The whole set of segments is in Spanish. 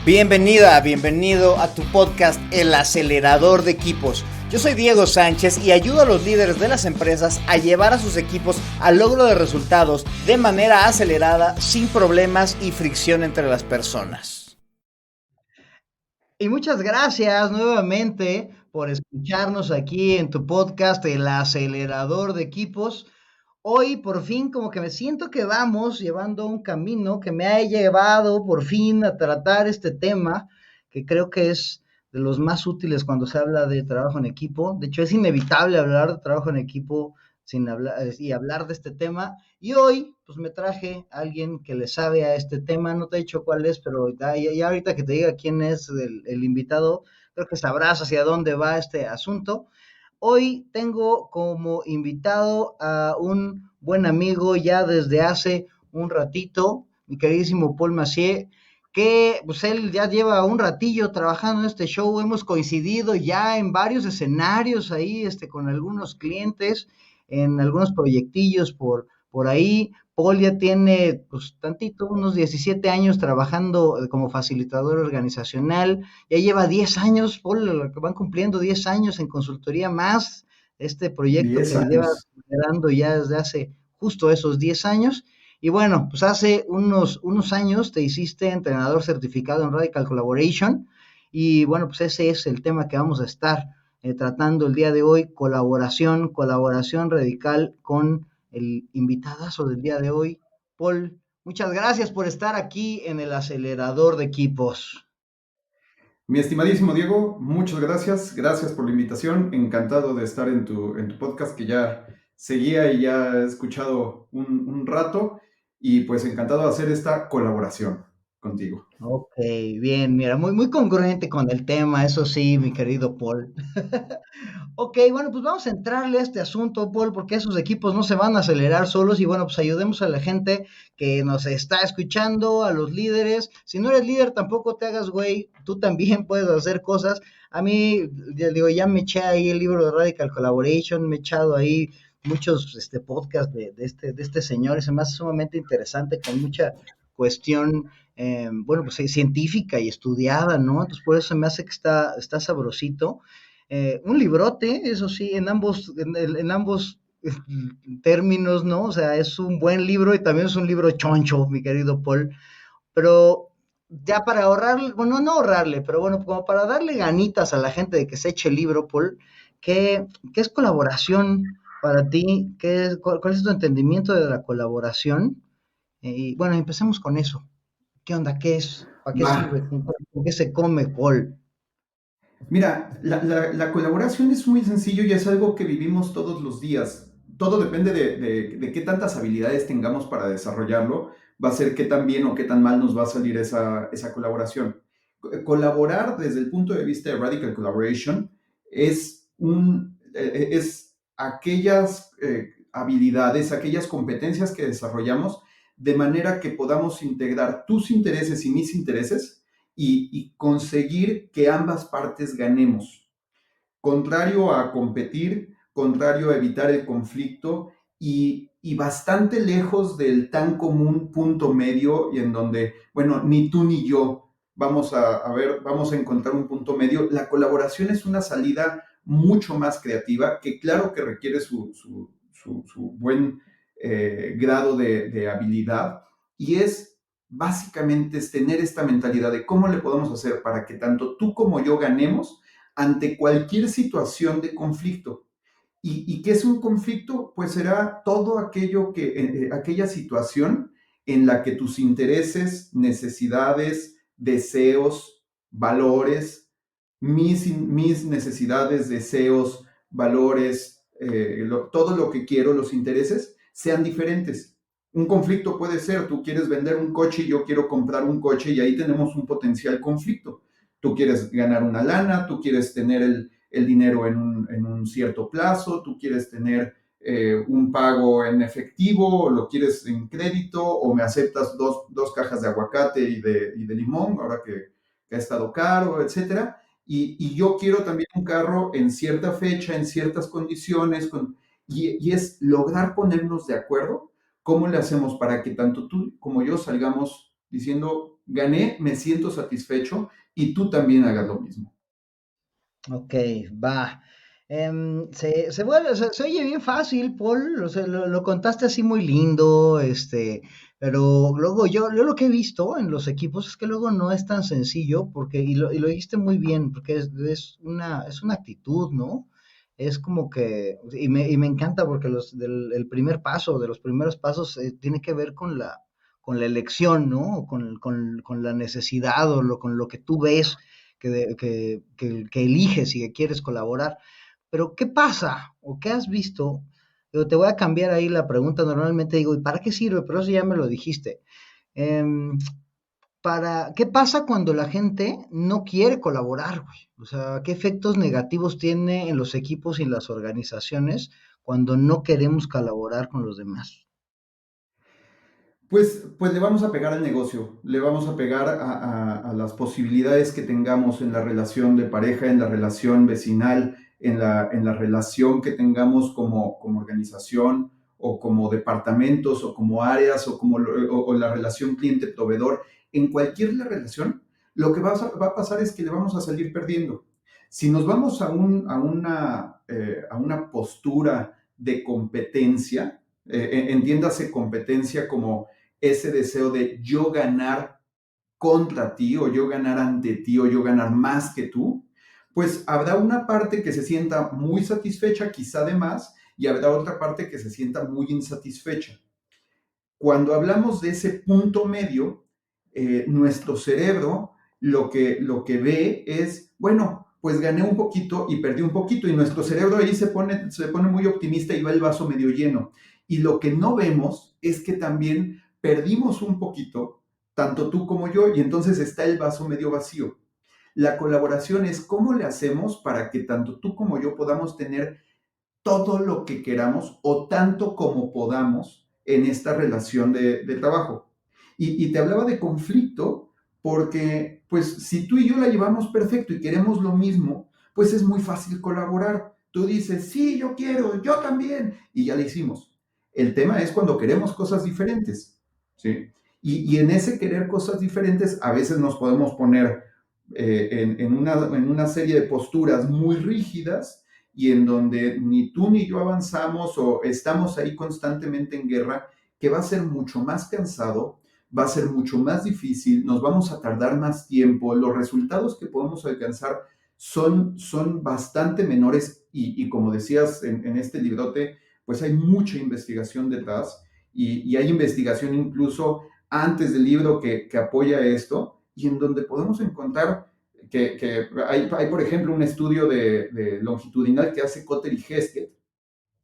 Bienvenida, bienvenido a tu podcast El Acelerador de Equipos. Yo soy Diego Sánchez y ayudo a los líderes de las empresas a llevar a sus equipos al logro de resultados de manera acelerada, sin problemas y fricción entre las personas. Y muchas gracias nuevamente por escucharnos aquí en tu podcast El Acelerador de Equipos. Hoy por fin como que me siento que vamos llevando un camino que me ha llevado por fin a tratar este tema que creo que es de los más útiles cuando se habla de trabajo en equipo. De hecho, es inevitable hablar de trabajo en equipo sin hablar y hablar de este tema. Y hoy, pues me traje a alguien que le sabe a este tema. No te he dicho cuál es, pero ya ahorita que te diga quién es el invitado, creo que sabrás hacia dónde va este asunto. Hoy tengo como invitado a un buen amigo ya desde hace un ratito, mi queridísimo Paul Macié, que pues él ya lleva un ratillo trabajando en este show. Hemos coincidido ya en varios escenarios ahí, con algunos clientes, en algunos proyectillos por ahí. Paul ya tiene, pues, tantito, unos 17 años trabajando como facilitador organizacional. Ya lleva 10 años, Paul, van cumpliendo 10 años en consultoría más este proyecto 10 que lleva años. liderando ya desde hace justo esos 10 años. Y bueno, pues hace unos años te hiciste entrenador certificado en Radical Collaboration. Y bueno, pues ese es el tema que vamos a estar tratando el día de hoy, colaboración radical con el invitadazo del día de hoy, Paul. Muchas gracias por estar aquí en el acelerador de equipos. Mi estimadísimo Diego, muchas gracias. Gracias por la invitación. Encantado de estar en tu podcast que ya seguía y ya he escuchado un rato. Y pues encantado de hacer esta colaboración contigo. Ok, bien, mira, muy congruente con el tema, eso sí, mi querido Paul. Ok, bueno, pues vamos a entrarle a este asunto, Paul, porque esos equipos no se van a acelerar solos y bueno, pues ayudemos a la gente que nos está escuchando, a los líderes. Si no eres líder, tampoco te hagas güey, tú también puedes hacer cosas. A mí, ya digo, ya me eché ahí el libro de Radical Collaboration, me he echado ahí muchos podcasts de este señor, y se me hace sumamente interesante, con mucha cuestión, bueno, pues científica y estudiada, ¿no? Entonces por eso se me hace que está sabrosito. Un librote, eso sí, en ambos términos, ¿no? O sea, es un buen libro y también es un libro choncho, mi querido Paul. Pero ya para ahorrarle, bueno, no ahorrarle, pero bueno, como para darle ganitas a la gente de que se eche el libro, Paul, ¿qué es colaboración para ti? ¿Cuál es tu entendimiento de la colaboración? Y bueno, empecemos con eso. ¿Qué onda? ¿Qué es? ¿Para qué Va. sirve? ¿Con qué se come, Paul? Mira, la colaboración es muy sencillo y es algo que vivimos todos los días. Todo depende de qué tantas habilidades tengamos para desarrollarlo, va a ser qué tan bien o qué tan mal nos va a salir esa colaboración. Colaborar desde el punto de vista de Radical Collaboration es aquellas habilidades, aquellas competencias que desarrollamos de manera que podamos integrar tus intereses y mis intereses y conseguir que ambas partes ganemos. Contrario a competir, contrario a evitar el conflicto y bastante lejos del tan común punto medio y en donde, bueno, ni tú ni yo vamos a ver, vamos a encontrar un punto medio. La colaboración es una salida mucho más creativa que claro que requiere su buen grado de habilidad y es básicamente es tener esta mentalidad de cómo le podemos hacer para que tanto tú como yo ganemos ante cualquier situación de conflicto. ¿Y qué es un conflicto? Pues será todo aquello aquella situación en la que tus intereses, necesidades, deseos, valores, mis necesidades, deseos, valores, todo lo que quiero, los intereses, sean diferentes. Un conflicto puede ser, tú quieres vender un coche y yo quiero comprar un coche y ahí tenemos un potencial conflicto. Tú quieres ganar una lana, tú quieres tener el dinero en un cierto plazo, tú quieres tener un pago en efectivo, o lo quieres en crédito, o me aceptas dos cajas de aguacate y de limón, ahora que ha estado caro, etcétera. Y yo quiero también un carro en cierta fecha, en ciertas condiciones, y es lograr ponernos de acuerdo cómo le hacemos para que tanto tú como yo salgamos diciendo, gané, me siento satisfecho y tú también hagas lo mismo. Ok, va. Se oye bien fácil, Paul. O sea, lo contaste así muy lindo, pero luego yo lo que he visto en los equipos es que luego no es tan sencillo, porque, y lo dijiste muy bien, porque es una actitud, ¿no? Es como que, y me encanta porque el primer paso, de los primeros pasos, tiene que ver con la elección, ¿no? O con la necesidad o con lo que tú ves que eliges y que quieres colaborar. Pero, ¿qué pasa o qué has visto? Digo, te voy a cambiar ahí la pregunta. Normalmente digo, ¿y para qué sirve? Pero eso ya me lo dijiste. Em, ¿Qué pasa cuando la gente no quiere colaborar, güey? O sea, ¿qué efectos negativos tiene en los equipos y en las organizaciones cuando no queremos colaborar con los demás? Pues le vamos a pegar al negocio, le vamos a pegar a las posibilidades que tengamos en la relación de pareja, en la relación vecinal, en la relación que tengamos como organización o como departamentos o como áreas o la relación cliente-proveedor. En cualquier relación, lo que va a pasar es que le vamos a salir perdiendo. Si nos vamos a una postura de competencia, entiéndase competencia como ese deseo de yo ganar contra ti o yo ganar ante ti o yo ganar más que tú, pues habrá una parte que se sienta muy satisfecha, quizá de más, y habrá otra parte que se sienta muy insatisfecha. Cuando hablamos de ese punto medio, nuestro cerebro lo que ve es, bueno, pues gané un poquito y perdí un poquito, y nuestro cerebro ahí se pone muy optimista y va el vaso medio lleno. Y lo que no vemos es que también perdimos un poquito, tanto tú como yo, y entonces está el vaso medio vacío. La colaboración es cómo le hacemos para que tanto tú como yo podamos tener todo lo que queramos o tanto como podamos en esta relación de trabajo. Y te hablaba de conflicto porque, pues, si tú y yo la llevamos perfecto y queremos lo mismo, pues es muy fácil colaborar. Tú dices, sí, yo quiero, yo también, y ya lo hicimos. El tema es cuando queremos cosas diferentes, ¿sí? Y en ese querer cosas diferentes, a veces nos podemos poner en una serie de posturas muy rígidas y en donde ni tú ni yo avanzamos o estamos ahí constantemente en guerra, que va a ser mucho más cansado, va a ser mucho más difícil, nos vamos a tardar más tiempo, los resultados que podemos alcanzar son bastante menores y como decías en este librote, pues hay mucha investigación detrás y hay investigación incluso antes del libro que apoya esto y en donde podemos encontrar que hay, por ejemplo, un estudio de longitudinal que hace Kotter y Hesketh,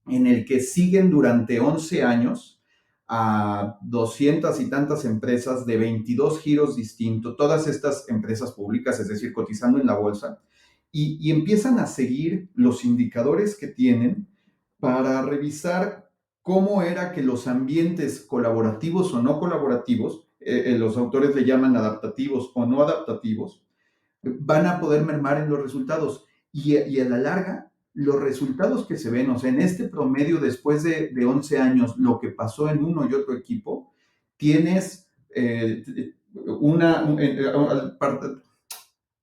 en el que siguen durante 11 años a 200 y tantas empresas de 22 giros distintos, todas estas empresas públicas, es decir, cotizando en la bolsa, y empiezan a seguir los indicadores que tienen para revisar cómo era que los ambientes colaborativos o no colaborativos, los autores le llaman adaptativos o no adaptativos, van a poder mermar en los resultados. Y a la larga, los resultados que se ven, o sea, en este promedio después de 11 años, lo que pasó en uno y otro equipo, tienes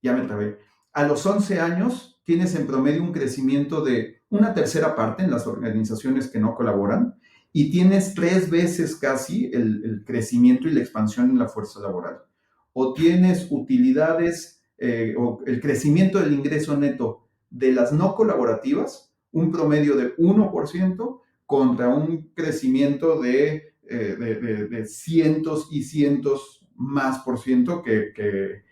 ya me trabé, a los 11 años tienes en promedio un crecimiento de una tercera parte en las organizaciones que no colaboran y tienes 3 veces casi el crecimiento y la expansión en la fuerza laboral. O tienes utilidades o el crecimiento del ingreso neto de las no colaborativas, un promedio de 1% contra un crecimiento de cientos y cientos más por ciento que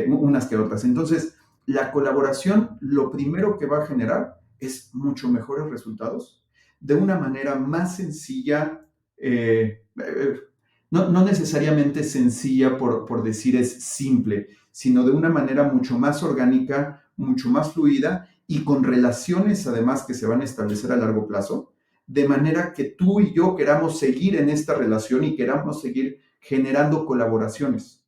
unas que otras. Entonces, la colaboración lo primero que va a generar es mucho mejores resultados de una manera más sencilla, no necesariamente sencilla por decir es simple, sino de una manera mucho más orgánica, mucho más fluida y con relaciones además que se van a establecer a largo plazo, de manera que tú y yo queramos seguir en esta relación y queramos seguir generando colaboraciones.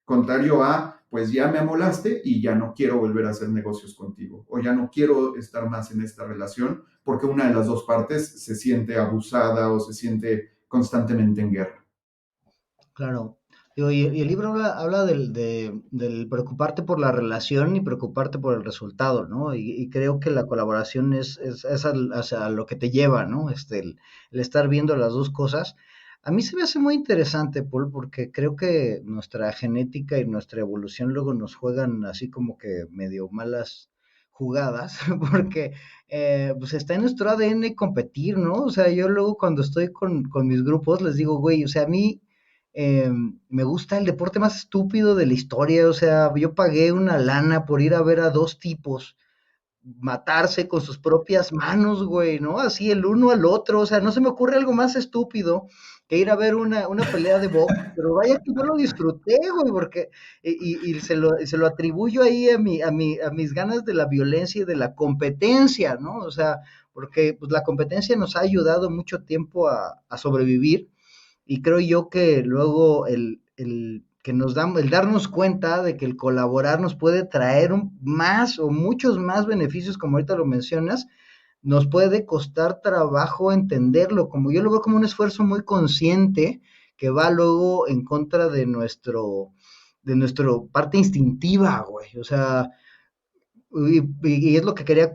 Contrario a, pues ya me amolaste y ya no quiero volver a hacer negocios contigo, o ya no quiero estar más en esta relación porque una de las dos partes se siente abusada o se siente constantemente en guerra. Claro. Digo, y el libro habla del preocuparte por la relación y preocuparte por el resultado, ¿no? Y creo que la colaboración es hacia lo que te lleva, ¿no? El estar viendo las dos cosas. A mí se me hace muy interesante, Paul, porque creo que nuestra genética y nuestra evolución luego nos juegan así como que medio malas jugadas, porque pues está en nuestro ADN competir, ¿no? O sea, yo luego cuando estoy con mis grupos les digo, güey, o sea, a mí me gusta el deporte más estúpido de la historia, o sea, yo pagué una lana por ir a ver a dos tipos matarse con sus propias manos, güey, ¿no? Así el uno al otro, o sea, no se me ocurre algo más estúpido que ir a ver una pelea de box, pero vaya que yo lo disfruté, güey, porque, y se lo atribuyo ahí a mis ganas de la violencia y de la competencia, ¿no? O sea, porque pues, la competencia nos ha ayudado mucho tiempo a sobrevivir, y creo yo que luego el darnos cuenta de que el colaborar nos puede traer más o muchos más beneficios, como ahorita lo mencionas, nos puede costar trabajo entenderlo, como yo lo veo como un esfuerzo muy consciente que va luego en contra de nuestro parte instintiva, güey. O sea, y es lo que quería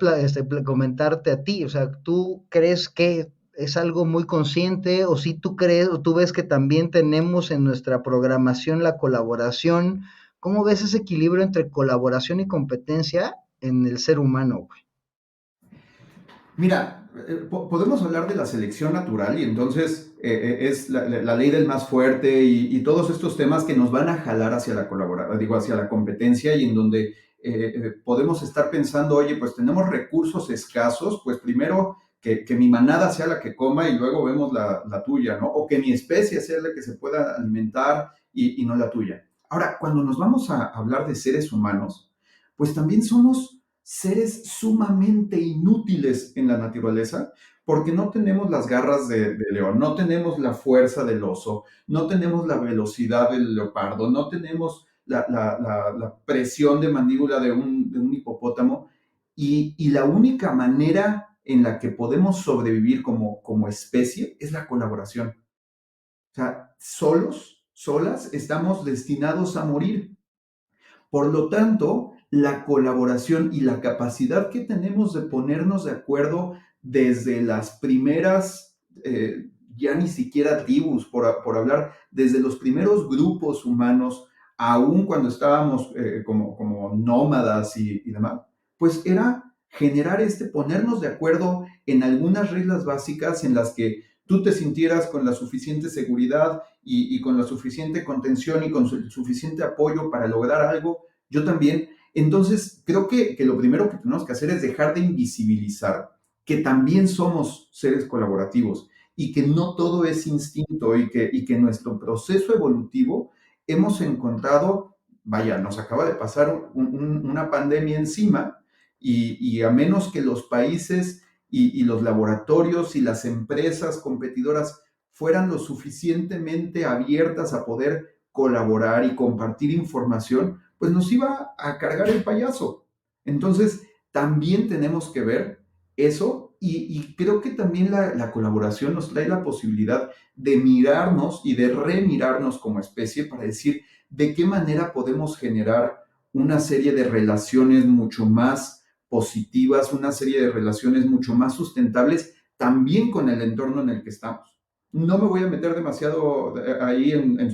comentarte a ti, o sea, ¿tú crees que es algo muy consciente o si tú crees o tú ves que también tenemos en nuestra programación la colaboración? ¿Cómo ves ese equilibrio entre colaboración y competencia en el ser humano, güey? Mira, podemos hablar de la selección natural y entonces es la ley del más fuerte y todos estos temas que nos van a jalar hacia la colaboración, digo, hacia la competencia y en donde podemos estar pensando, oye, pues tenemos recursos escasos, pues primero que mi manada sea la que coma y luego vemos la tuya, ¿no? O que mi especie sea la que se pueda alimentar y no la tuya. Ahora, cuando nos vamos a hablar de seres humanos, pues también somos seres sumamente inútiles en la naturaleza porque no tenemos las garras de león, no tenemos la fuerza del oso, no tenemos la velocidad del leopardo, no tenemos la presión de mandíbula de un hipopótamo y la única manera en la que podemos sobrevivir como especie es la colaboración. O sea, solas, estamos destinados a morir. Por lo tanto, la colaboración y la capacidad que tenemos de ponernos de acuerdo desde las primeras, ya ni siquiera tribus, por hablar, desde los primeros grupos humanos, aún cuando estábamos como nómadas y demás, pues era generar ponernos de acuerdo en algunas reglas básicas en las que tú te sintieras con la suficiente seguridad y con la suficiente contención y con el suficiente apoyo para lograr algo, yo también. Entonces, creo que lo primero que tenemos que hacer es dejar de invisibilizar que también somos seres colaborativos y que no todo es instinto y que nuestro proceso evolutivo hemos encontrado, vaya, nos acaba de pasar una pandemia encima y a menos que los países y los laboratorios y las empresas competidoras fueran lo suficientemente abiertas a poder colaborar y compartir información, pues nos iba a cargar el payaso. Entonces, también tenemos que ver eso y creo que también la colaboración nos trae la posibilidad de mirarnos y de remirarnos como especie para decir de qué manera podemos generar una serie de relaciones mucho más positivas, una serie de relaciones mucho más sustentables también con el entorno en el que estamos. No me voy a meter demasiado ahí en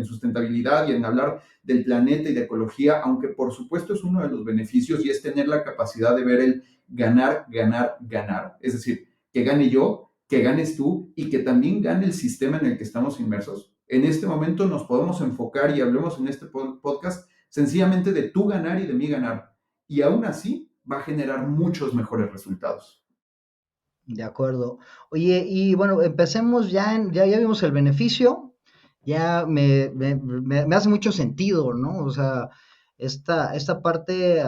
sustentabilidad y en hablar del planeta y de ecología, aunque por supuesto es uno de los beneficios y es tener la capacidad de ver el ganar, ganar, ganar. Es decir, que gane yo, que ganes tú y que también gane el sistema en el que estamos inmersos. En este momento nos podemos enfocar y hablemos en este podcast sencillamente de tú ganar y de mí ganar. Y aún así va a generar muchos mejores resultados. De acuerdo. Oye, y bueno, empecemos ya vimos el beneficio, ya me hace mucho sentido, ¿no? O sea, esta parte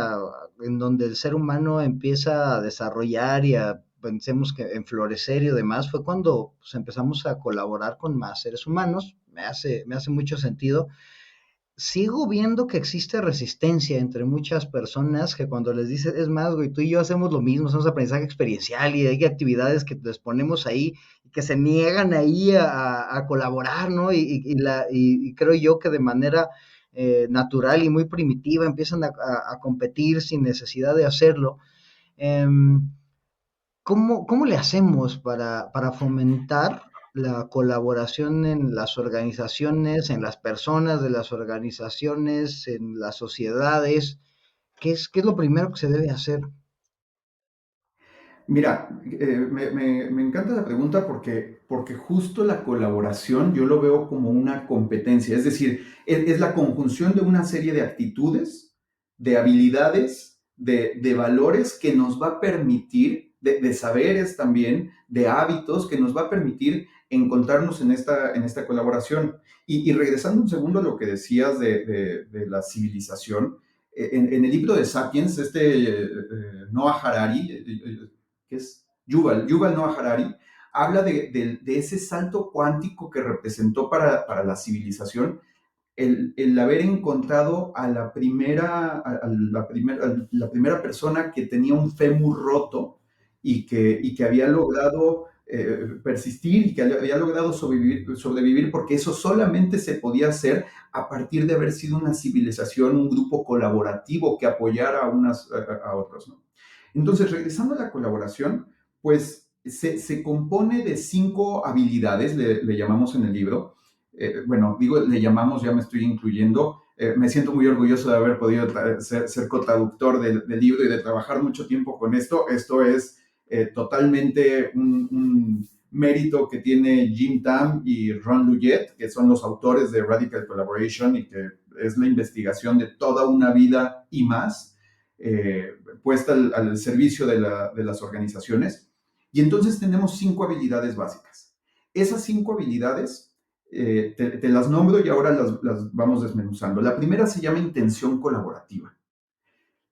en donde el ser humano empieza a desarrollar y pensemos que en florecer y demás, fue cuando pues, empezamos a colaborar con más seres humanos, me hace mucho sentido. sigo viendo que existe resistencia entre muchas personas que cuando les dices, es más, güey, tú y yo hacemos lo mismo, hacemos aprendizaje experiencial y hay actividades que les ponemos ahí y que se niegan ahí a colaborar, ¿no? Y creo yo que de manera natural y muy primitiva empiezan a competir sin necesidad de hacerlo. Em, ¿Cómo le hacemos para fomentar la colaboración en las organizaciones, en las personas de las organizaciones, en las sociedades? ¿Qué es lo primero que se debe hacer? Mira, me encanta la pregunta porque justo la colaboración yo lo veo como una competencia, es decir, es la conjunción de una serie de actitudes, de habilidades, de valores que nos va a permitir, de saberes también, de hábitos que nos va a permitir encontrarnos en esta colaboración. Y regresando un segundo a lo que decías de la civilización, en el libro de Sapiens, Noah Harari, que es Yuval Noah Harari, habla de ese salto cuántico que representó para la civilización el haber encontrado a la primera persona que tenía un fémur roto y que había logrado persistir y que había logrado sobrevivir porque eso solamente se podía hacer a partir de haber sido una civilización, un grupo colaborativo que apoyara a otros, ¿no? Entonces, regresando a la colaboración, pues se compone de 5 habilidades, le llamamos en el libro. Bueno, digo, le llamamos, ya me estoy incluyendo. Me siento muy orgulloso de haber podido ser cotraductor del libro y de trabajar mucho tiempo con esto. Esto es totalmente un mérito que tiene Jim Tam y Ron Luyet, que son los autores de Radical Collaboration y que es la investigación de toda una vida y más puesta al servicio de las organizaciones. Y entonces tenemos 5 habilidades básicas. Esas 5 habilidades te las nombro y ahora las vamos desmenuzando. La primera se llama intención colaborativa.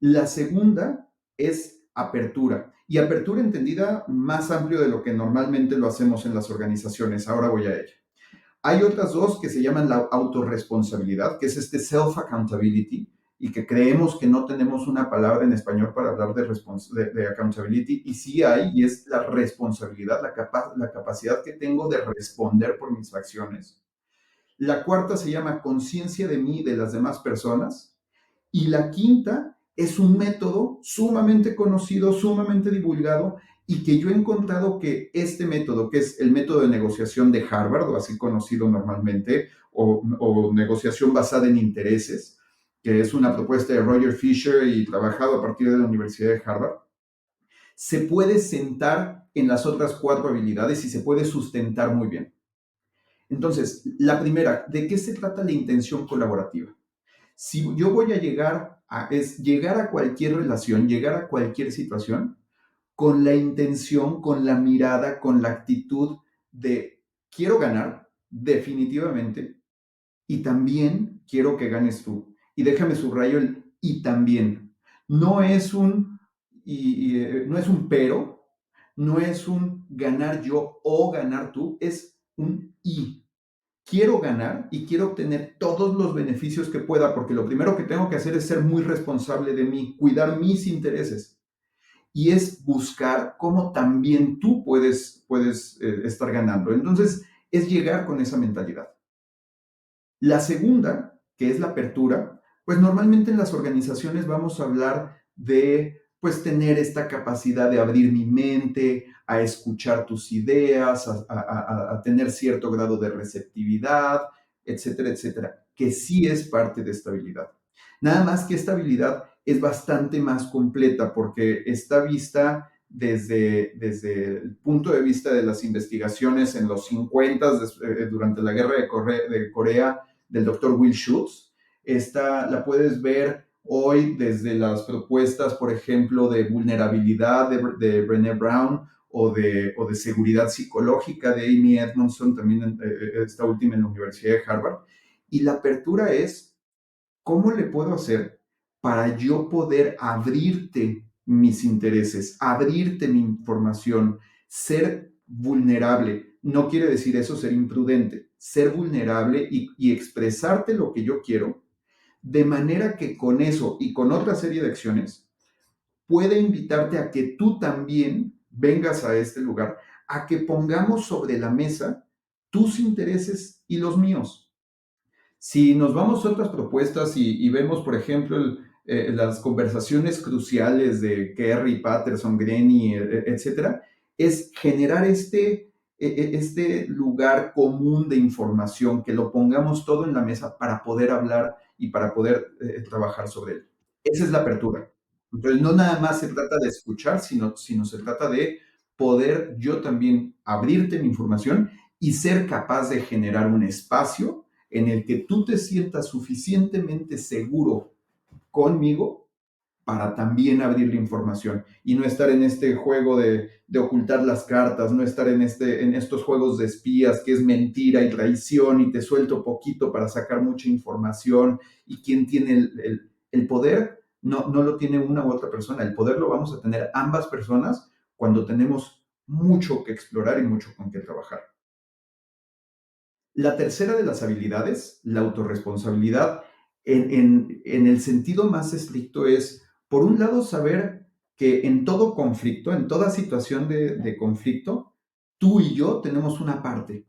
La segunda es apertura. Y apertura entendida más amplio de lo que normalmente lo hacemos en las organizaciones. Ahora voy a ella. Hay otras dos que se llaman la autorresponsabilidad, que es este self-accountability, y que creemos que no tenemos una palabra en español para hablar de accountability, y sí hay, y es la responsabilidad, la capacidad que tengo de responder por mis acciones. La cuarta se llama conciencia de mí y de las demás personas. Y la quinta es un método sumamente conocido, sumamente divulgado, y que yo he encontrado que este método, que es el método de negociación de Harvard, o así conocido normalmente, o negociación basada en intereses, que es una propuesta de Roger Fisher y trabajado a partir de la Universidad de Harvard, se puede sentar en las otras 4 habilidades y se puede sustentar muy bien. Entonces, la primera, ¿de qué se trata la intención colaborativa? Si yo voy a llegar a cualquier relación, llegar a cualquier situación, con la intención, con la mirada, con la actitud de quiero ganar, definitivamente, y también quiero que ganes tú. Y déjame subrayo el y también. No es no es un pero, no es un ganar yo o ganar tú, es un y quiero ganar y quiero obtener todos los beneficios que pueda, porque lo primero que tengo que hacer es ser muy responsable de mí, cuidar mis intereses. Y es buscar cómo también tú puedes estar ganando. Entonces, es llegar con esa mentalidad. La segunda, que es la apertura, pues normalmente en las organizaciones vamos a hablar de pues tener esta capacidad de abrir mi mente, a escuchar tus ideas, a tener cierto grado de receptividad, etcétera, etcétera, que sí es parte de esta habilidad. Nada más que esta habilidad es bastante más completa porque está vista desde el punto de vista de las investigaciones en los 50 durante la guerra de Corea del doctor Will Schutz. Esta la puedes ver hoy desde las propuestas, por ejemplo, de vulnerabilidad de Brené Brown o de seguridad psicológica de Amy Edmondson, también esta última en la Universidad de Harvard. Y la apertura es, ¿cómo le puedo hacer para yo poder abrirte mis intereses, abrirte mi información, ser vulnerable? No quiere decir eso ser imprudente, ser vulnerable y expresarte lo que yo quiero de manera que con eso y con otra serie de acciones puede invitarte a que tú también vengas a este lugar, a que pongamos sobre la mesa tus intereses y los míos. Si nos vamos a otras propuestas y vemos, por ejemplo, las conversaciones cruciales de Kerry, Patterson, Grenny, etcétera, es generar este lugar común de información, que lo pongamos todo en la mesa para poder hablar y para poder trabajar sobre él. Esa es la apertura. Entonces, no nada más se trata de escuchar, sino se trata de poder yo también abrirte mi información y ser capaz de generar un espacio en el que tú te sientas suficientemente seguro conmigo para también abrir la información y no estar en este juego de ocultar las cartas, no estar en estos juegos de espías que es mentira y traición y te suelto poquito para sacar mucha información, y quien tiene el poder no lo tiene una u otra persona, el poder lo vamos a tener ambas personas cuando tenemos mucho que explorar y mucho con qué trabajar. La tercera de las habilidades, la autorresponsabilidad, en el sentido más estricto es, por un lado, saber que en todo conflicto, en toda situación de conflicto, tú y yo tenemos una parte,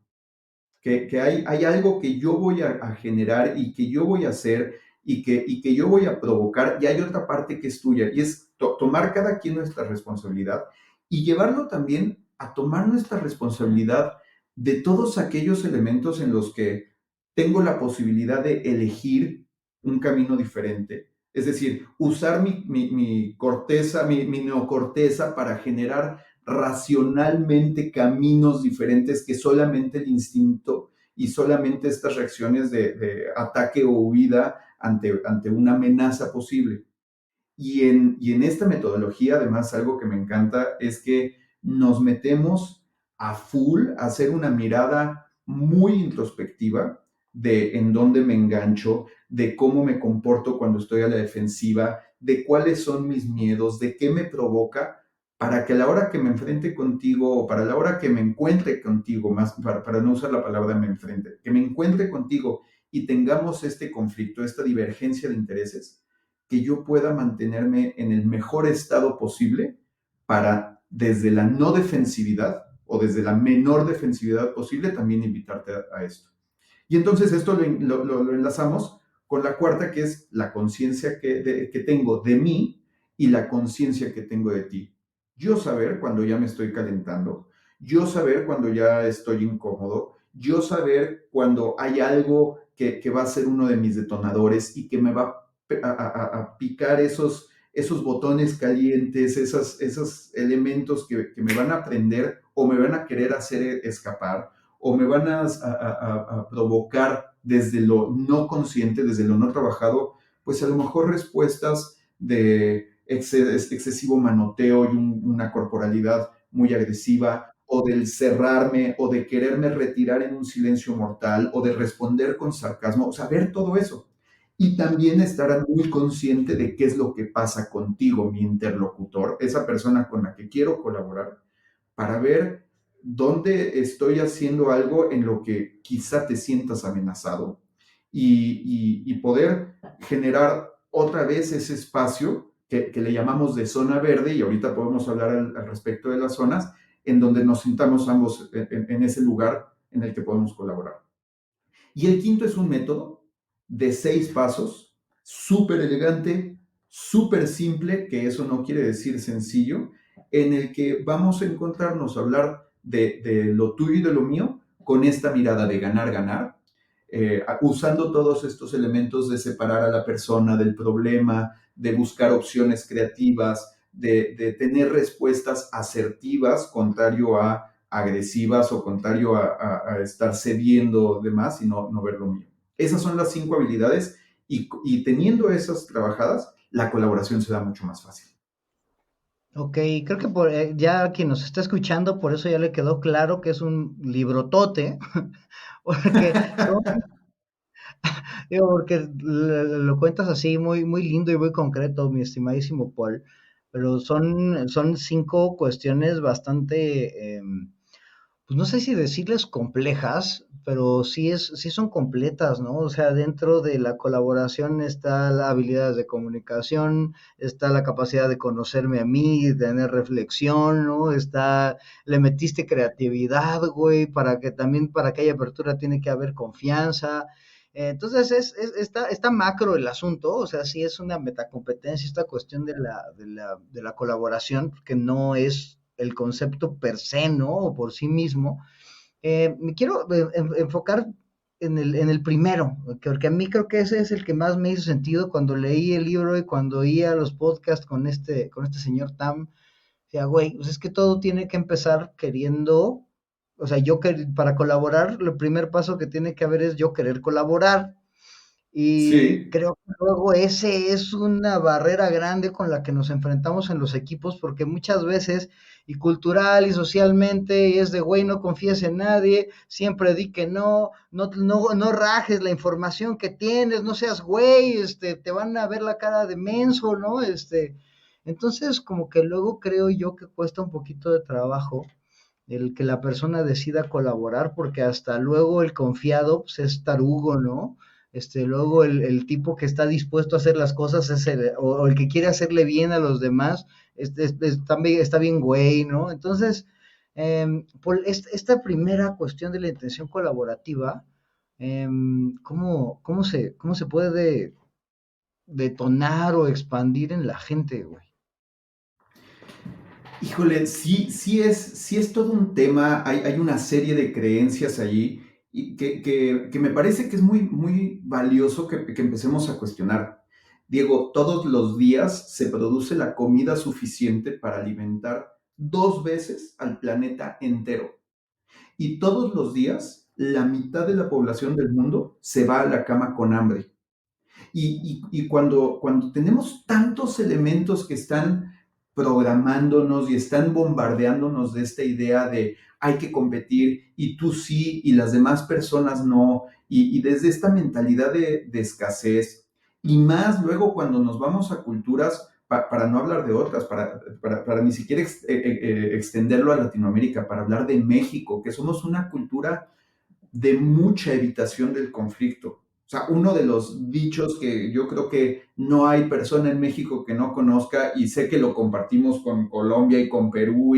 que hay algo que yo voy a generar y que yo voy a hacer y que yo voy a provocar, y hay otra parte que es tuya, y es tomar cada quien nuestra responsabilidad y llevarlo también a tomar nuestra responsabilidad de todos aquellos elementos en los que tengo la posibilidad de elegir un camino diferente. Es decir, usar mi corteza, mi neocorteza para generar racionalmente caminos diferentes que solamente el instinto y solamente estas reacciones de ataque o huida ante una amenaza posible. Y en esta metodología, además, algo que me encanta es que nos metemos a full a hacer una mirada muy introspectiva de en dónde me engancho, de cómo me comporto cuando estoy a la defensiva, de cuáles son mis miedos, de qué me provoca, para que a la hora que me enfrente contigo, o para la hora que me encuentre contigo, más para no usar la palabra me enfrente, que me encuentre contigo y tengamos este conflicto, esta divergencia de intereses, que yo pueda mantenerme en el mejor estado posible para, desde la no defensividad o desde la menor defensividad posible, también invitarte a esto. Y entonces esto lo enlazamos con la cuarta, que es la conciencia que tengo de mí y la conciencia que tengo de ti. Yo saber cuando ya me estoy calentando, yo saber cuando ya estoy incómodo, yo saber cuando hay algo que va a ser uno de mis detonadores y que me va a picar esos botones calientes, esos elementos que me van a prender o me van a querer hacer escapar o me van a provocar desde lo no consciente, desde lo no trabajado, pues a lo mejor respuestas de excesivo manoteo y una corporalidad muy agresiva, o del cerrarme, o de quererme retirar en un silencio mortal, o de responder con sarcasmo, o sea, ver todo eso. Y también estar muy consciente de qué es lo que pasa contigo, mi interlocutor, esa persona con la que quiero colaborar, para ver dónde estoy haciendo algo en lo que quizá te sientas amenazado y poder generar otra vez ese espacio que le llamamos de zona verde, y ahorita podemos hablar al respecto de las zonas, en donde nos sintamos ambos en ese lugar en el que podemos colaborar. Y el quinto es un método de 6 pasos, súper elegante, súper simple, que eso no quiere decir sencillo, en el que vamos a encontrarnos a hablar de lo tuyo y de lo mío con esta mirada de ganar, ganar, usando todos estos elementos de separar a la persona del problema, de buscar opciones creativas, de tener respuestas asertivas, contrario a agresivas o contrario a estar cediendo de más y no ver lo mío. Esas son las 5 habilidades y teniendo esas trabajadas, la colaboración se da mucho más fácil. Ok, creo que ya quien nos está escuchando, por eso ya le quedó claro que es un librotote, porque, porque lo cuentas así muy, muy lindo y muy concreto, mi estimadísimo Paul, pero son 5 cuestiones bastante pues no sé si decirles complejas, pero sí son completas, ¿no? O sea, dentro de la colaboración está la habilidad de comunicación, está la capacidad de conocerme a mí, de tener reflexión, ¿no? Le metiste creatividad, güey, para que haya apertura tiene que haber confianza. Entonces está macro el asunto, o sea, sí es una metacompetencia esta cuestión de la colaboración, que no es el concepto per se, ¿no? O por sí mismo. Me quiero enfocar en el primero, porque a mí creo que ese es el que más me hizo sentido cuando leí el libro y cuando oía los podcasts con este señor Tam. Decía, güey, pues es que todo tiene que empezar queriendo, o sea, para colaborar, el primer paso que tiene que haber es yo querer colaborar. Y Sí, creo que luego ese es una barrera grande con la que nos enfrentamos en los equipos, porque muchas veces, y cultural y socialmente, es de, güey, no confíes en nadie, siempre di que no rajes la información que tienes, no seas güey, te van a ver la cara de menso, ¿no? Entonces, como que luego creo yo que cuesta un poquito de trabajo el que la persona decida colaborar, porque hasta luego el confiado pues, es tarugo, ¿no? Luego el tipo que está dispuesto a hacer las cosas o el que quiere hacerle bien a los demás, está bien güey, ¿no? Entonces, por esta primera cuestión de la intención colaborativa, cómo se puede detonar o expandir en la gente, güey? híjole, sí es todo un tema, hay una serie de creencias allí y que me parece que es muy valioso que empecemos a cuestionar. Diego, todos los días se produce la comida suficiente para alimentar 2 veces al planeta entero. Y todos los días la mitad de la población del mundo se va a la cama con hambre. Y cuando tenemos tantos elementos que están programándonos y están bombardeándonos de esta idea de hay que competir y tú sí y las demás personas no, y desde esta mentalidad de escasez, y más luego cuando nos vamos a culturas, para no hablar de otras, para ni siquiera extenderlo a Latinoamérica, para hablar de México, que somos una cultura de mucha evitación del conflicto. O sea, uno de los dichos que yo creo que no hay persona en México que no conozca, y sé que lo compartimos con Colombia y con Perú,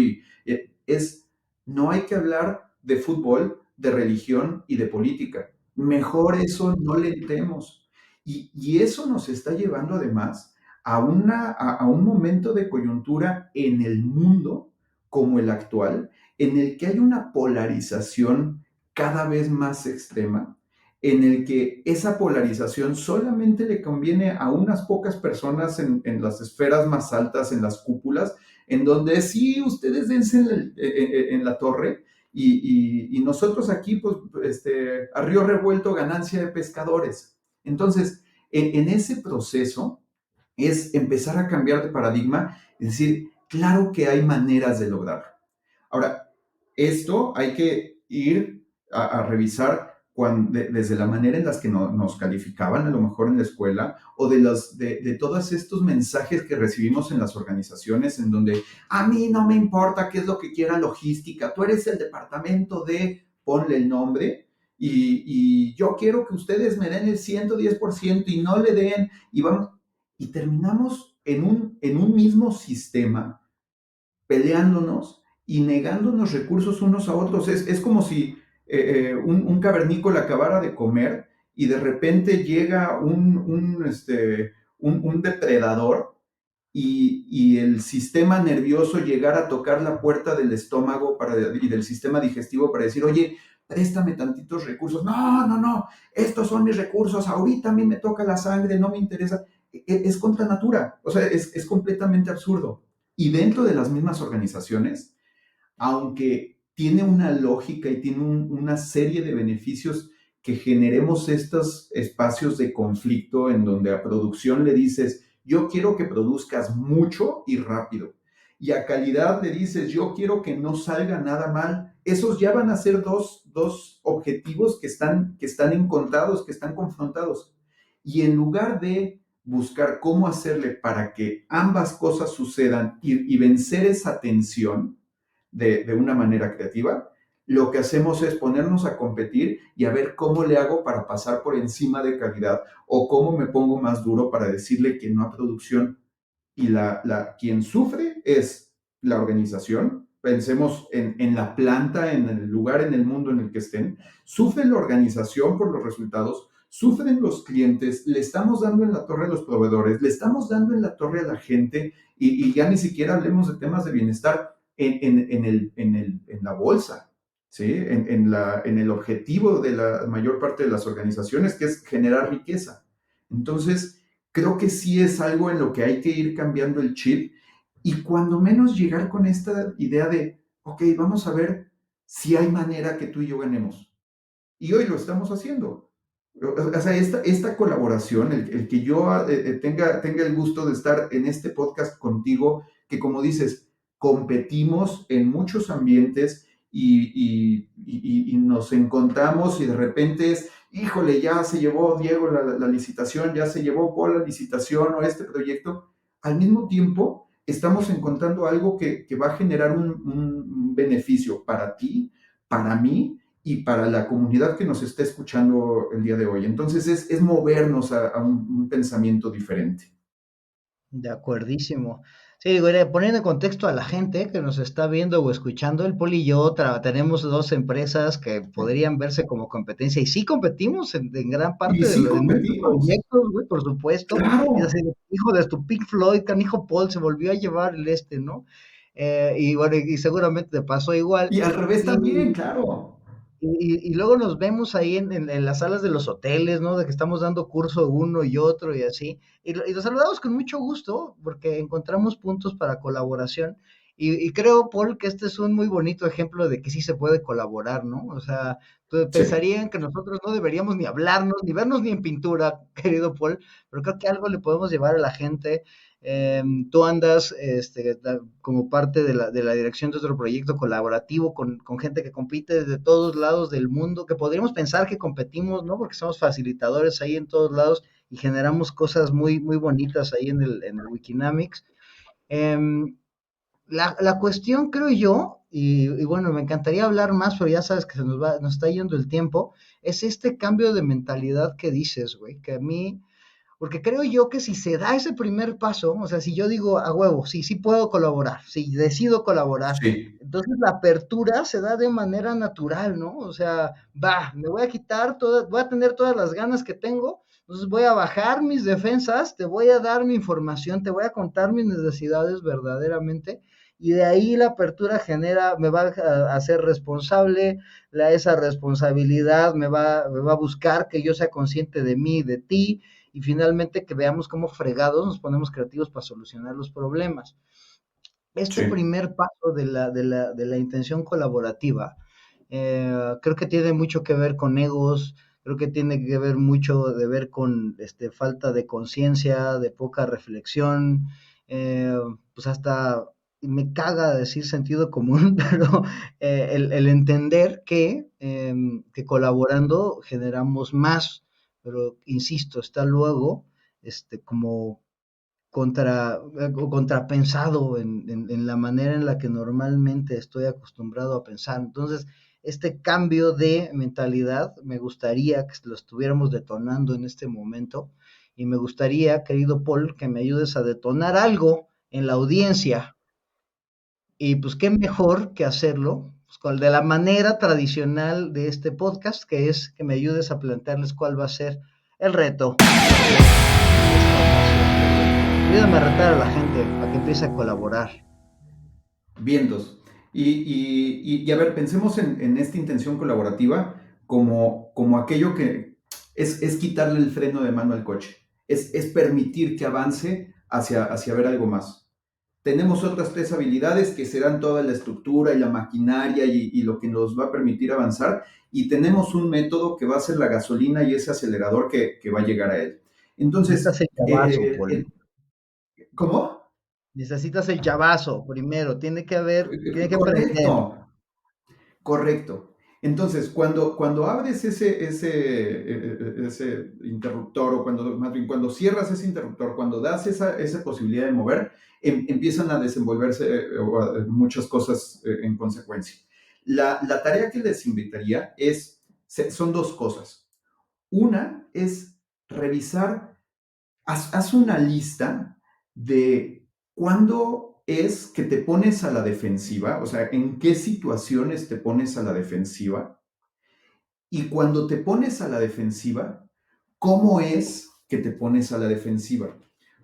es, no hay que hablar de fútbol, de religión y de política. Mejor eso no le entremos. Y eso nos está llevando además a un momento de coyuntura en el mundo como el actual, en el que hay una polarización cada vez más extrema, en el que esa polarización solamente le conviene a unas pocas personas en las esferas más altas, en las cúpulas, en donde sí, ustedes dense en la torre y nosotros aquí, pues, a río revuelto, ganancia de pescadores. Entonces, en ese proceso es empezar a cambiar de paradigma y decir, claro que hay maneras de lograrlo. Ahora, esto hay que ir a revisar desde la manera en las que nos calificaban, a lo mejor en la escuela, o de todos estos mensajes que recibimos en las organizaciones, en donde a mí no me importa qué es lo que quiera logística, tú eres el departamento de, ponle el nombre, y yo quiero que ustedes me den el 110% y no le den, y terminamos en un mismo sistema peleándonos y negándonos recursos unos a otros. Es como si un cavernícola acabara de comer y de repente llega un depredador y el sistema nervioso llegara a tocar la puerta del estómago y del sistema digestivo para decir, oye, préstame tantitos recursos. No, no, no, estos son mis recursos, ahorita a mí me toca la sangre, no me interesa. Es contra natura, o sea, es completamente absurdo. Y dentro de las mismas organizaciones, aunque tiene una lógica y tiene una serie de beneficios que generemos estos espacios de conflicto en donde a producción le dices, yo quiero que produzcas mucho y rápido. Y a calidad le dices, yo quiero que no salga nada mal. Esos ya van a ser dos objetivos que están encontrados, que están confrontados. Y en lugar de buscar cómo hacerle para que ambas cosas sucedan y vencer esa tensión, de una manera creativa, lo que hacemos es ponernos a competir y a ver cómo le hago para pasar por encima de calidad o cómo me pongo más duro para decirle que no a producción. Y quien sufre es la organización. Pensemos en la planta, en el lugar, en el mundo en el que estén. Sufre la organización por los resultados, sufren los clientes, le estamos dando en la torre a los proveedores, le estamos dando en la torre a la gente y ya ni siquiera hablemos de temas de bienestar en la bolsa, ¿sí? En el objetivo de la mayor parte de las organizaciones, que es generar riqueza. Entonces, creo que sí es algo en lo que hay que ir cambiando el chip y cuando menos llegar con esta idea de, ok, vamos a ver si hay manera que tú y yo ganemos. Y hoy lo estamos haciendo. O sea, esta colaboración, el que yo tenga el gusto de estar en este podcast contigo, que como dices, competimos en muchos ambientes y nos encontramos y de repente es, híjole, ya se llevó Diego la licitación, ya se llevó Paul la licitación o este proyecto. Al mismo tiempo, estamos encontrando algo que va a generar un beneficio para ti, para mí y para la comunidad que nos está escuchando el día de hoy. Entonces es movernos a un pensamiento diferente. De acuerdísimo. Sí, digo, poniendo en contexto a la gente que nos está viendo o escuchando, el Poli y yo tenemos dos empresas que podrían verse como competencia y sí competimos en gran Y parte sí en muchos competimos, proyectos, güey, por supuesto. Es claro. decir, hijo de tu Pink Floyd, canijo Paul se volvió a llevar el ¿no? Y bueno, y seguramente te pasó igual. Y al revés Y, también, claro. y luego nos vemos ahí en las salas de los hoteles, ¿no? De que estamos dando curso uno y otro y así. Y los saludamos con mucho gusto porque encontramos puntos para colaboración. Y creo, Paul, que este es un muy bonito ejemplo de que sí se puede colaborar, ¿no? O sea, Sí, pensarían que nosotros no deberíamos ni hablarnos, ni vernos ni en pintura, querido Paul, pero creo que algo le podemos llevar a la gente. Tú andas como parte de la dirección de otro proyecto colaborativo con gente que compite desde todos lados del mundo, que podríamos pensar que competimos, ¿no? Porque somos facilitadores ahí en todos lados y generamos cosas muy, muy bonitas ahí en el Wikinamics. Em, la cuestión, creo yo, y bueno, me encantaría hablar más, pero ya sabes que nos está yendo el tiempo, es este cambio de mentalidad que dices, güey, que a mí porque creo yo que si se da ese primer paso, o sea, si yo digo a huevo, sí, sí puedo colaborar, si decido colaborar, sí, entonces la apertura se da de manera natural, ¿no? O sea, va, me voy a quitar todas, voy a tener todas las ganas que tengo, entonces voy a bajar mis defensas, te voy a dar mi información, te voy a contar mis necesidades verdaderamente, y de ahí la apertura genera, me va a hacer responsable, esa responsabilidad me va a buscar que yo sea consciente de mí, de ti, y finalmente que veamos cómo fregados nos ponemos creativos para solucionar los problemas. Este sí. primer paso de la intención colaborativa creo que tiene mucho que ver con egos, creo que tiene que ver mucho de ver con falta de conciencia, de poca reflexión, pues hasta me caga decir sentido común, pero el entender que colaborando generamos más, pero insisto, está luego como contrapensado en la manera en la que normalmente estoy acostumbrado a pensar. Entonces, este cambio de mentalidad me gustaría que lo estuviéramos detonando en este momento y me gustaría, querido Paul, que me ayudes a detonar algo en la audiencia y pues qué mejor que hacerlo pues, de la manera tradicional de este podcast, que es que me ayudes a plantearles cuál va a ser el reto de esta ocasión, Paul. Ayúdame a retar a la gente para que empiece a colaborar. Vientos. Y a ver, pensemos en esta intención colaborativa como aquello que es quitarle el freno de mano al coche, es permitir que avance hacia ver algo más. Tenemos otras tres habilidades que serán toda la estructura y la maquinaria y lo que nos va a permitir avanzar. Y tenemos un método que va a ser la gasolina y ese acelerador que va a llegar a él. Necesitas Entonces, el llavazo, Paul. ¿cómo? Necesitas el llavazo primero. Tiene que prender. Correcto. Correcto. Entonces, cuando abres ese interruptor o más bien, cuando cierras ese interruptor, cuando das esa posibilidad de mover, empiezan a desenvolverse muchas cosas en consecuencia. La tarea que les invitaría son dos cosas. Una es revisar, haz una lista de cuándo es que te pones a la defensiva, o sea, en qué situaciones te pones a la defensiva, y cuando te pones a la defensiva, ¿cómo es que te pones a la defensiva?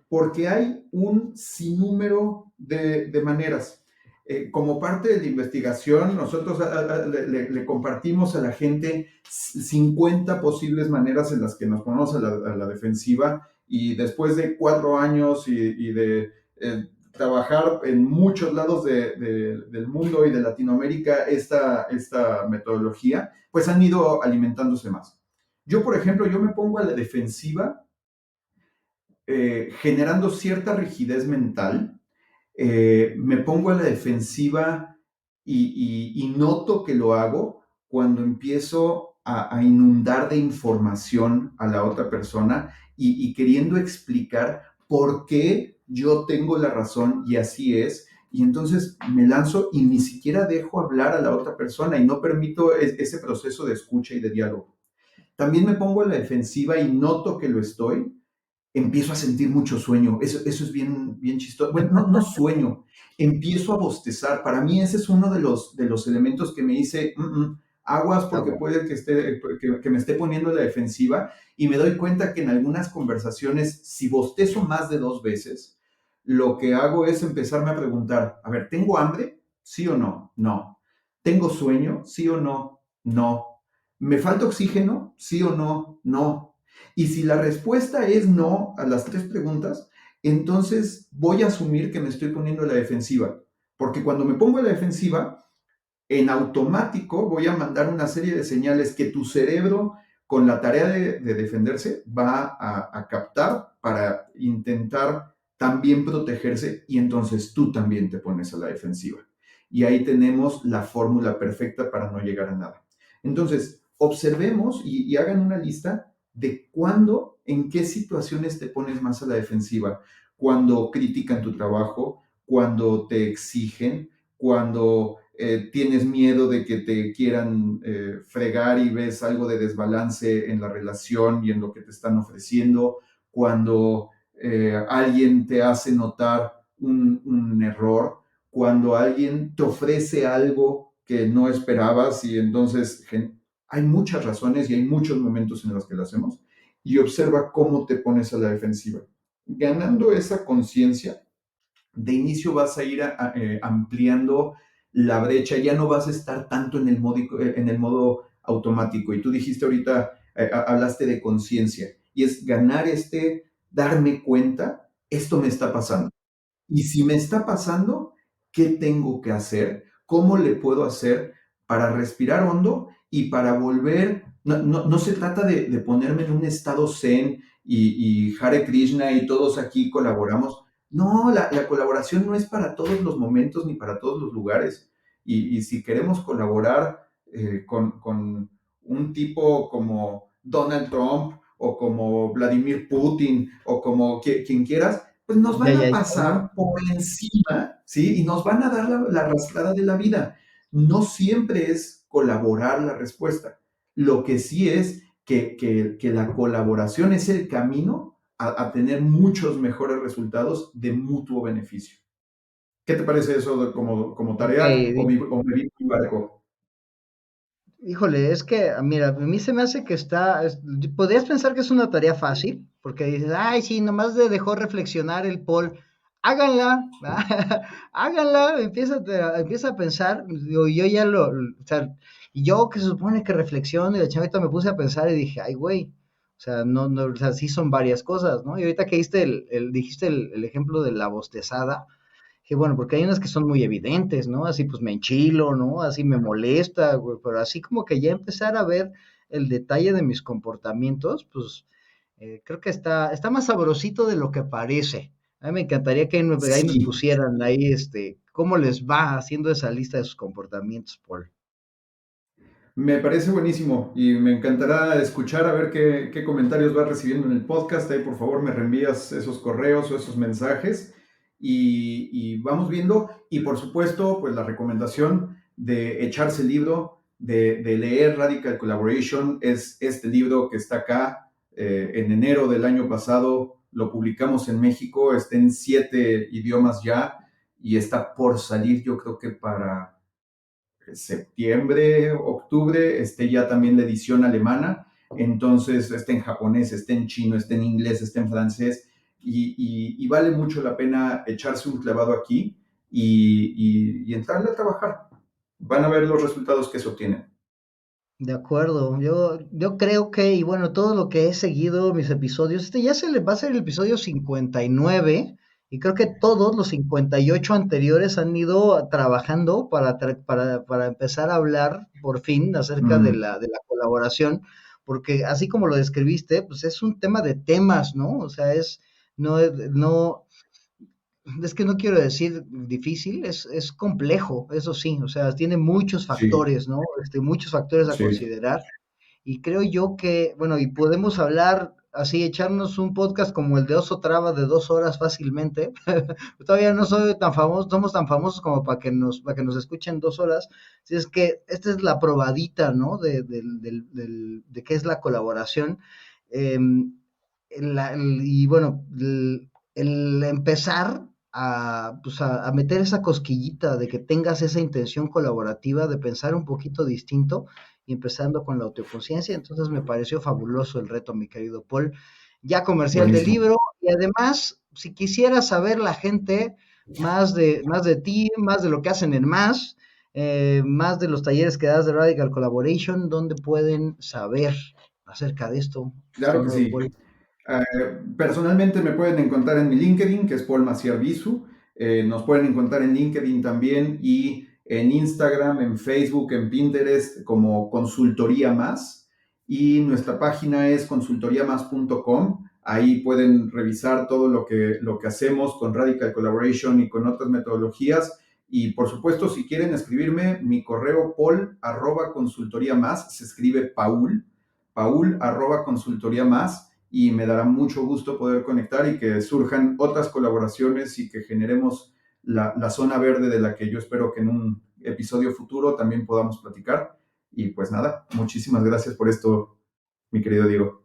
Porque hay un sinnúmero de maneras. Como parte de la investigación, nosotros le compartimos a la gente 50 posibles maneras en las que nos ponemos a la defensiva, y después de 4 años y de trabajar en muchos lados del mundo y de Latinoamérica esta metodología, pues han ido alimentándose más. Yo, por ejemplo, yo me pongo a la defensiva generando cierta rigidez mental. Me pongo a la defensiva y noto que lo hago cuando empiezo a inundar de información a la otra persona y queriendo explicar por qué yo tengo la razón y así es. Y entonces me lanzo y ni siquiera dejo hablar a la otra persona y no permito ese proceso de escucha y de diálogo. También me pongo a la defensiva y noto que lo estoy, empiezo a sentir mucho sueño. Eso es bien chistoso. Bueno, no sueño, empiezo a bostezar. Para mí ese es uno de los elementos que me dice, aguas porque puede que me esté poniendo a la defensiva, y me doy cuenta que en algunas conversaciones, si bostezo más de 2 veces, lo que hago es empezarme a preguntar, a ver, ¿tengo hambre? ¿Sí o no? No. ¿Tengo sueño? ¿Sí o no? No. ¿Me falta oxígeno? ¿Sí o no? No. Y si la respuesta es no a las 3 preguntas, entonces voy a asumir que me estoy poniendo a la defensiva. Porque cuando me pongo a la defensiva, en automático voy a mandar una serie de señales que tu cerebro, con la tarea de defenderse, va a captar para intentar también protegerse, y entonces tú también te pones a la defensiva. Y ahí tenemos la fórmula perfecta para no llegar a nada. Entonces, observemos y hagan una lista de cuándo, en qué situaciones te pones más a la defensiva. Cuando critican tu trabajo, cuando te exigen, cuando tienes miedo de que te quieran fregar y ves algo de desbalance en la relación y en lo que te están ofreciendo, cuando alguien te hace notar un error, cuando alguien te ofrece algo que no esperabas, y entonces hay muchas razones y hay muchos momentos en los que lo hacemos, y observa cómo te pones a la defensiva. Ganando esa conciencia, de inicio vas a ir ampliando la brecha, ya no vas a estar tanto en el modo automático. Y tú dijiste ahorita, hablaste de conciencia, y es ganar darme cuenta, esto me está pasando. Y si me está pasando, ¿qué tengo que hacer? ¿Cómo le puedo hacer para respirar hondo y para volver? No se trata de ponerme en un estado zen y Hare Krishna y todos aquí colaboramos. No, la colaboración no es para todos los momentos ni para todos los lugares. Y si queremos colaborar con un tipo como Donald Trump o como Vladimir Putin o como quien quieras, pues nos van a pasar por encima, ¿sí? Y nos van a dar la arrastrada de la vida. No siempre es colaborar la respuesta. Lo que sí es que la colaboración es el camino a tener muchos mejores resultados de mutuo beneficio. ¿Qué te parece eso como tarea, o me vi muy barco? Híjole, es que, mira, a mí se me hace que podrías pensar que es una tarea fácil, porque dices, ay, sí, nomás dejó reflexionar el Paul. Háganla, háganla, empieza a pensar. Digo, yo ya o sea, yo que se supone que reflexiono, y la chavita me puse a pensar y dije, ay, güey, o sea, no, o sea, sí son varias cosas, ¿no? Y ahorita que dijiste el ejemplo de la bostezada, que bueno, porque hay unas que son muy evidentes, ¿no? Así pues me enchilo, ¿no? Así me molesta, güey, pero así como que ya empezar a ver el detalle de mis comportamientos, pues creo que está más sabrosito de lo que parece. A mí me encantaría que ahí nos Sí, pusieran ahí, cómo les va haciendo esa lista de sus comportamientos, Paul. me parece buenísimo y me encantará escuchar a ver qué comentarios vas recibiendo en el podcast. Ahí por favor me reenvías esos correos o esos mensajes y vamos viendo. Y por supuesto, pues la recomendación de echarse el libro, de leer Radical Collaboration. Es este libro que está acá. En enero del año pasado lo publicamos en México, está en 7 idiomas ya y está por salir, yo creo que para septiembre, octubre, esté ya también la edición alemana. Entonces está en japonés, está en chino, está en inglés, está en francés y vale mucho la pena echarse un clavado aquí y entrarle a trabajar. Van a ver los resultados que se obtienen. De acuerdo, yo creo que, y bueno, todo lo que he seguido, mis episodios, este ya se le va a ser el episodio 59, y creo que todos los 58 anteriores han ido trabajando para empezar a hablar por fin acerca de Mm, la colaboración, porque así como lo describiste, pues es un tema de temas, ¿no? O sea, no, es que no quiero decir difícil, es complejo, eso sí, o sea, tiene muchos sí, factores, ¿no? Muchos factores a sí, considerar. Y creo yo que, bueno, y podemos hablar así, echarnos un podcast como el de Oso Traba de 2 horas fácilmente. Todavía no soy tan famoso, somos tan famosos como para que nos escuchen 2 horas. Si es que esta es la probadita, ¿no? De qué es la colaboración. Y bueno, el empezar pues a meter esa cosquillita de que tengas esa intención colaborativa, de pensar un poquito distinto y empezando con la autoconciencia. Entonces me pareció fabuloso el reto, mi querido Paul. Ya comercial del buenísimo. libro y además, si quisiera saber la gente más de ti, más de lo que hacen en más de los talleres que das de Radical Collaboration, ¿dónde pueden saber acerca de esto, Claro que estimado sí. Paul? Personalmente me pueden encontrar en mi LinkedIn, que es Paul Macier Bisu. Nos pueden encontrar en LinkedIn también y en Instagram, en Facebook, en Pinterest como Consultoría Más. Y nuestra página es consultoriamas.com. Ahí pueden revisar todo lo que hacemos con Radical Collaboration y con otras metodologías. Y por supuesto, si quieren escribirme, mi correo paul@consultoriamas, se escribe paul@consultoriamas, y me dará mucho gusto poder conectar y que surjan otras colaboraciones y que generemos la zona verde de la que yo espero que en un episodio futuro también podamos platicar. Y pues nada, muchísimas gracias por esto, mi querido Diego.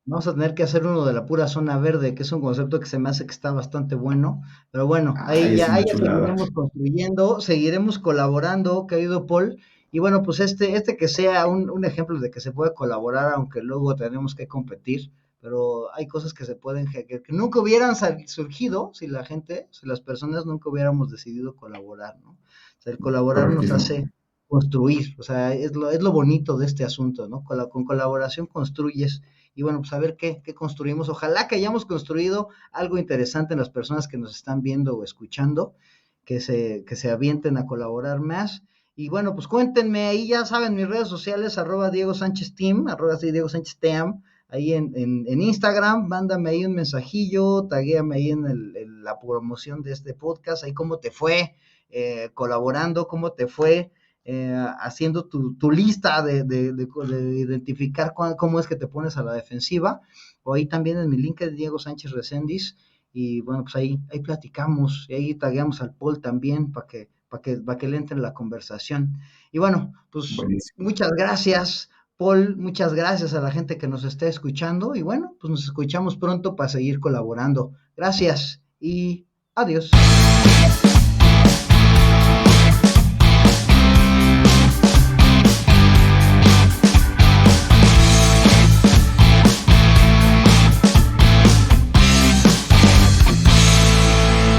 Vamos a tener que hacer uno de la pura zona verde, que es un concepto que se me hace que está bastante bueno. Pero bueno, Ay, es ahí una ya chulada. seguiremos construyendo, seguiremos colaborando, querido Paul. Y bueno, pues este que sea un ejemplo de que se puede colaborar, aunque luego tenemos que competir. Pero hay cosas que se pueden, que nunca hubieran surgido si si las personas nunca hubiéramos decidido colaborar, ¿no? O sea, el colaborar nos Correctísimo. hace construir, o sea, es lo bonito de este asunto, ¿no? Con colaboración construyes y bueno, pues a ver qué construimos. Ojalá que hayamos construido algo interesante en las personas que nos están viendo o escuchando, que se avienten a colaborar más. Y bueno, pues cuéntenme, ahí ya saben, mis redes sociales, @Diego Sánchez Team, Diego Sánchez Team, ahí en Instagram, mándame ahí un mensajillo, taguéame ahí en la promoción de este podcast, ahí cómo te fue colaborando, cómo te fue haciendo tu lista de identificar cómo es que te pones a la defensiva, o ahí también en mi link de Diego Sánchez Recendis, y bueno, pues ahí platicamos, y ahí tagueamos al Paul también para que le entre en la conversación. Y bueno, pues Buenísimo. muchas gracias, Paul, muchas gracias a la gente que nos esté escuchando, y bueno, pues nos escuchamos pronto para seguir colaborando. Gracias y adiós.